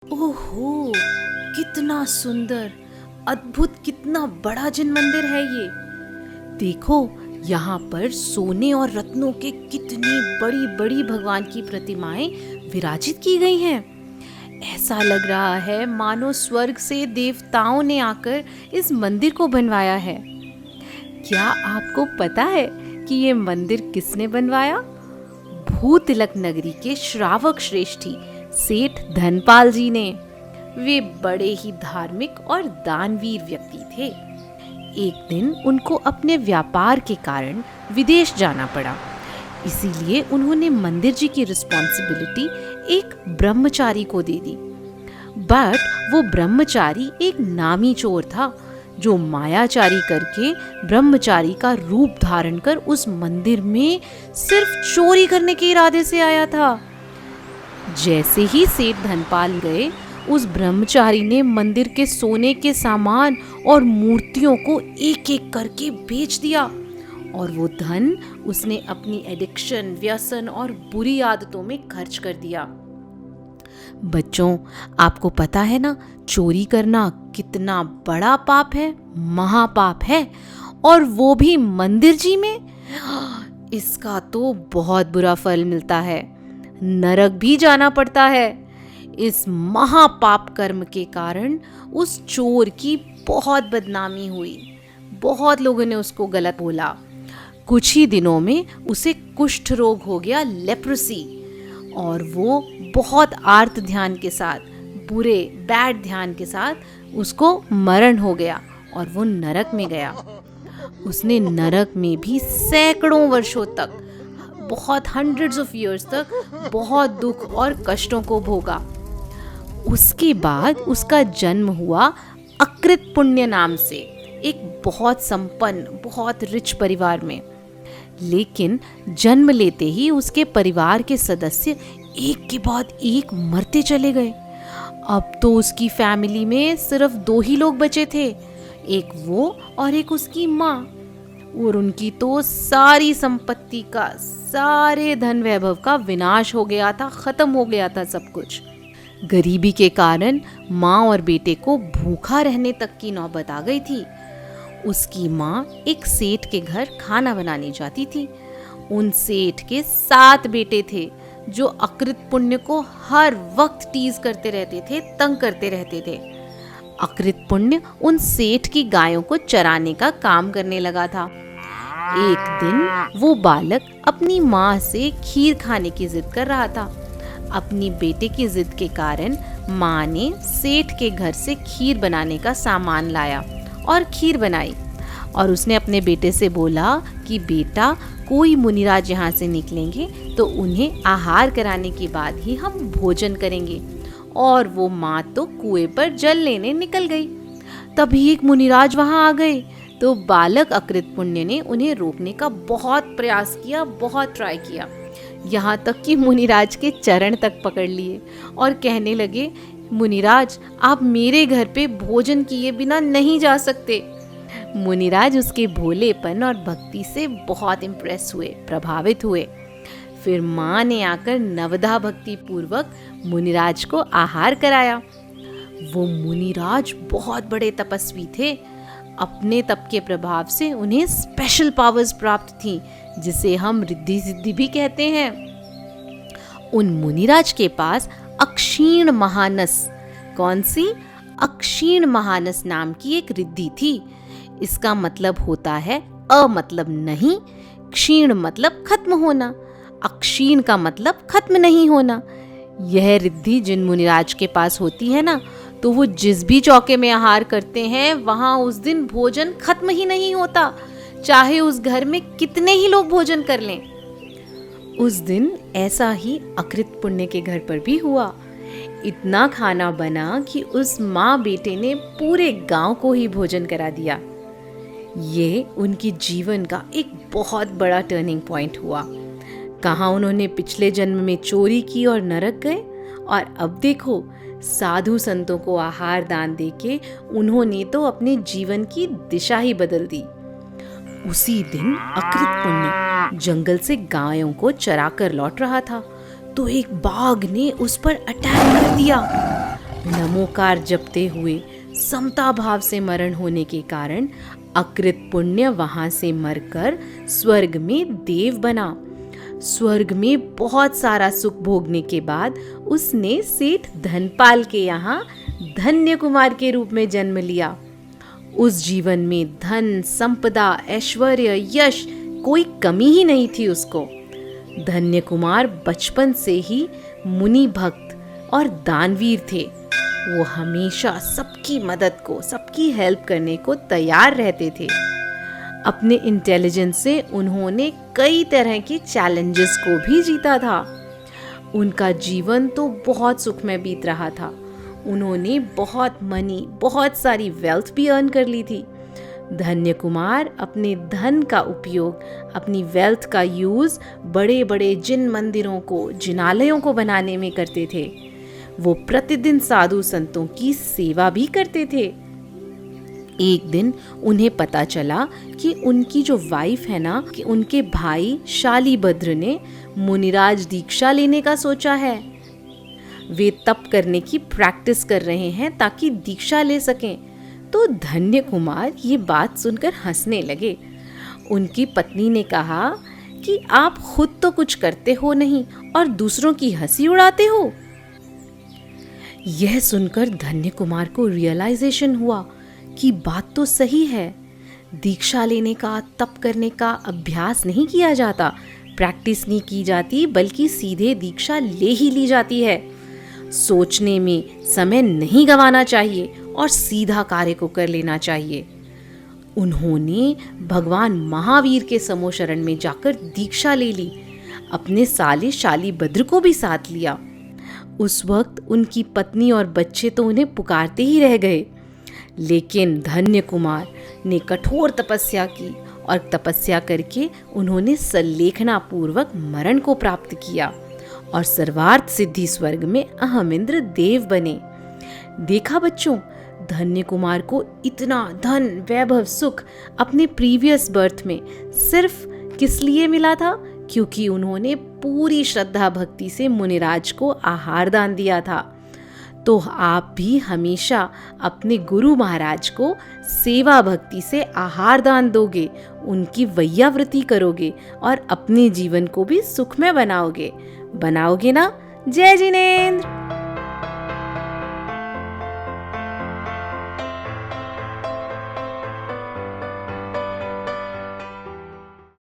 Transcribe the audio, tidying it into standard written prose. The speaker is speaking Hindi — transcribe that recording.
ओहो! कितना सुंदर, अद्भुत, कितना बड़ा जिन मंदिर है ये। देखो, यहाँ पर सोने और रत्नों के कितनी बड़ी बड़ी भगवान की प्रतिमाएं विराजित की गई हैं। ऐसा लग रहा है मानो स्वर्ग से देवताओं ने आकर इस मंदिर को बनवाया है। क्या आपको पता है कि ये मंदिर किसने बनवाया? भूतिलक नगरी के श्रावक श्रेष्ठी सेठ धनपाल जी ने। वे बड़े ही धार्मिक और दानवीर व्यक्ति थे। एक दिन उनको अपने व्यापार के कारण विदेश जाना पड़ा, इसीलिए उन्होंने मंदिर जी की रिस्पॉन्सिबिलिटी एक ब्रह्मचारी को दे दी। बट वो ब्रह्मचारी एक नामी चोर था, जो मायाचारी करके ब्रह्मचारी का रूप धारण कर उस मंदिर में सिर्फ चोरी करने के इरादे से आया था। जैसे ही सेठ धनपाल गए, उस ब्रह्मचारी ने मंदिर के सोने के सामान और मूर्तियों को एक एक करके बेच दिया, और वो धन उसने अपनी एडिक्शन, व्यसन और बुरी आदतों में खर्च कर दिया। बच्चों, आपको पता है ना, चोरी करना कितना बड़ा पाप है, महापाप है, और वो भी मंदिर जी में। इसका तो बहुत बुरा फल मिलता है, नरक भी जाना पड़ता है। इस महापाप कर्म के कारण उस चोर की बहुत बदनामी हुई, बहुत लोगों ने उसको गलत बोला। कुछ ही दिनों में उसे कुष्ठ रोग हो गया, लेप्रोसी, और वो बहुत आर्त ध्यान के साथ, बुरे बैड ध्यान के साथ उसको मरण हो गया और वो नरक में गया। उसने नरक में भी सैकड़ों वर्षों तक, बहुत हंड्रेड्स ऑफ इयर्स तक बहुत दुख और कष्टों को भोगा। उसके बाद उसका जन्म हुआ अकृत पुण्य नाम से एक बहुत संपन्न, बहुत रिच परिवार में। लेकिन जन्म लेते ही उसके परिवार के सदस्य एक के बाद एक मरते चले गए। अब तो उसकी फैमिली में सिर्फ 2 ही लोग बचे थे, एक वो और एक उसकी माँ। और उनकी तो सारी संपत्ति का, सारे धन वैभव का विनाश हो गया था, खत्म हो गया था सब कुछ। गरीबी के कारण माँ और बेटे को भूखा रहने तक की नौबत आ गई थी। उसकी माँ एक सेठ के घर खाना बनाने जाती थी। उन सेठ के 7 बेटे थे, जो अकृत पुण्य को हर वक्त टीज करते रहते थे, तंग करते रहते थे। अकृत पुण्य उन सेठ की गायों को चराने का काम करने लगा था। एक दिन वो बालक अपनी माँ से खीर खाने की जिद कर रहा था। अपनी बेटे की जिद के कारण माँ ने सेठ के घर से खीर बनाने का सामान लाया और खीर बनाई, और उसने अपने बेटे से बोला कि बेटा, कोई मुनिराज यहाँ से निकलेंगे तो उन्हें आहार कराने के बाद ही हम भोजन करेंगे। और वो माँ तो कुएं पर जल लेने निकल गई। तभी एक मुनिराज वहाँ आ गए, तो बालक अकृत पुण्य ने उन्हें रोकने का बहुत प्रयास किया, बहुत ट्राई किया, यहाँ तक कि मुनिराज के चरण तक पकड़ लिए और कहने लगे, मुनिराज, आप मेरे घर पे भोजन किए बिना नहीं जा सकते। मुनिराज उसके भोलेपन और भक्ति से बहुत इम्प्रेस हुए, प्रभावित हुए। फिर माँ ने आकर नवधा भक्ति पूर्वक मुनिराज को आहार कराया। वो मुनिराज बहुत बड़े तपस्वी थे। अपने तप के प्रभाव से उन्हें स्पेशल पावर्स प्राप्त थी, जिसे हम रिद्धि सिद्धि भी कहते हैं। उन मुनिराज के पास अक्षीण महानस, कौन सी? अक्षीण महानस नाम की एक रिद्धि थी। इसका मतलब होता है अ मतलब नहीं, क्षीण मतलब खत्म होना, अक्षीण का मतलब खत्म नहीं होना। यह रिद्धि जिन मुनिराज के पास होती है ना, तो वो जिस भी चौके में आहार करते हैं, वहाँ उस दिन भोजन खत्म ही नहीं होता, चाहे उस घर में कितने ही लोग भोजन कर लें। उस दिन ऐसा ही अकृत पुण्य के घर पर भी हुआ। इतना खाना बना कि उस माँ बेटे ने पूरे गांव को ही भोजन करा दिया। ये उनकी जीवन का एक बहुत बड़ा टर्निंग पॉइंट हुआ। कहाँ उन्होंने पिछले जन्म में चोरी की और नरक गए, और अब देखो, साधु संतों को आहार दान देके उन्होंने तो अपने जीवन की दिशा ही बदल दी। उसी दिन अकृत पुण्य जंगल से गायों को चरा कर लौट रहा था, तो एक बाघ ने उस पर अटैक कर दिया। नमोकार जपते हुए समता भाव से मरण होने के कारण अकृत पुण्य वहां से मरकर स्वर्ग में देव बना। स्वर्ग में बहुत सारा सुख भोगने के बाद उसने सेठ धनपाल के यहाँ धन्य कुमार के रूप में जन्म लिया। उस जीवन में धन, संपदा, ऐश्वर्य, यश कोई कमी ही नहीं थी उसको। धन्य कुमार बचपन से ही मुनि भक्त और दानवीर थे। वो हमेशा सबकी मदद को, सबकी हेल्प करने को तैयार रहते थे। अपने इंटेलिजेंस से उन्होंने कई तरह के चैलेंजेस को भी जीता था। उनका जीवन तो बहुत सुखमय बीत रहा था। उन्होंने बहुत मनी, बहुत सारी वेल्थ भी अर्न कर ली थी। धन्य कुमार अपने धन का उपयोग, अपनी वेल्थ का यूज बड़े बड़े जिन मंदिरों को, जिनालयों को बनाने में करते थे। वो प्रतिदिन साधु संतों की सेवा भी करते थे। एक दिन उन्हें पता चला कि उनकी जो वाइफ है ना, कि उनके भाई शालीभद्र ने मुनिराज दीक्षा लेने का सोचा है। वे तप करने की प्रैक्टिस कर रहे हैं ताकि दीक्षा ले सकें। तो धन्य कुमार ये बात सुनकर हंसने लगे। उनकी पत्नी ने कहा कि आप खुद तो कुछ करते हो नहीं और दूसरों की हंसी उड़ाते हो। यह सुनकर धन्य कुमार को रियलाइजेशन हुआ कि बात तो सही है। दीक्षा लेने का, तप करने का अभ्यास नहीं किया जाता, प्रैक्टिस नहीं की जाती, बल्कि सीधे दीक्षा ले ही ली जाती है। सोचने में समय नहीं गंवाना चाहिए और सीधा कार्य को कर लेना चाहिए। उन्होंने भगवान महावीर के समो शरण में जाकर दीक्षा ले ली। अपने साले शालीभद्र को भी साथ लिया। उस वक्त उनकी पत्नी और बच्चे तो उन्हें पुकारते ही रह गए। लेकिन धन्य कुमार ने कठोर तपस्या की और तपस्या करके उन्होंने सल्लेखना पूर्वक मरण को प्राप्त किया और सर्वार्थ सिद्धि स्वर्ग में अहमिंद्र देव बने। देखा बच्चों, धन्य कुमार को इतना धन, वैभव, सुख अपने प्रीवियस बर्थ में सिर्फ किस लिए मिला था? क्योंकि उन्होंने पूरी श्रद्धा भक्ति से मुनिराज को आहार दान दिया था। तो आप भी हमेशा अपने गुरु महाराज को सेवा भक्ति से आहार दान दोगे, उनकी वैयावृत्ति करोगे और अपने जीवन को भी सुखमय बनाओगे ना? जय जिनेंद्र।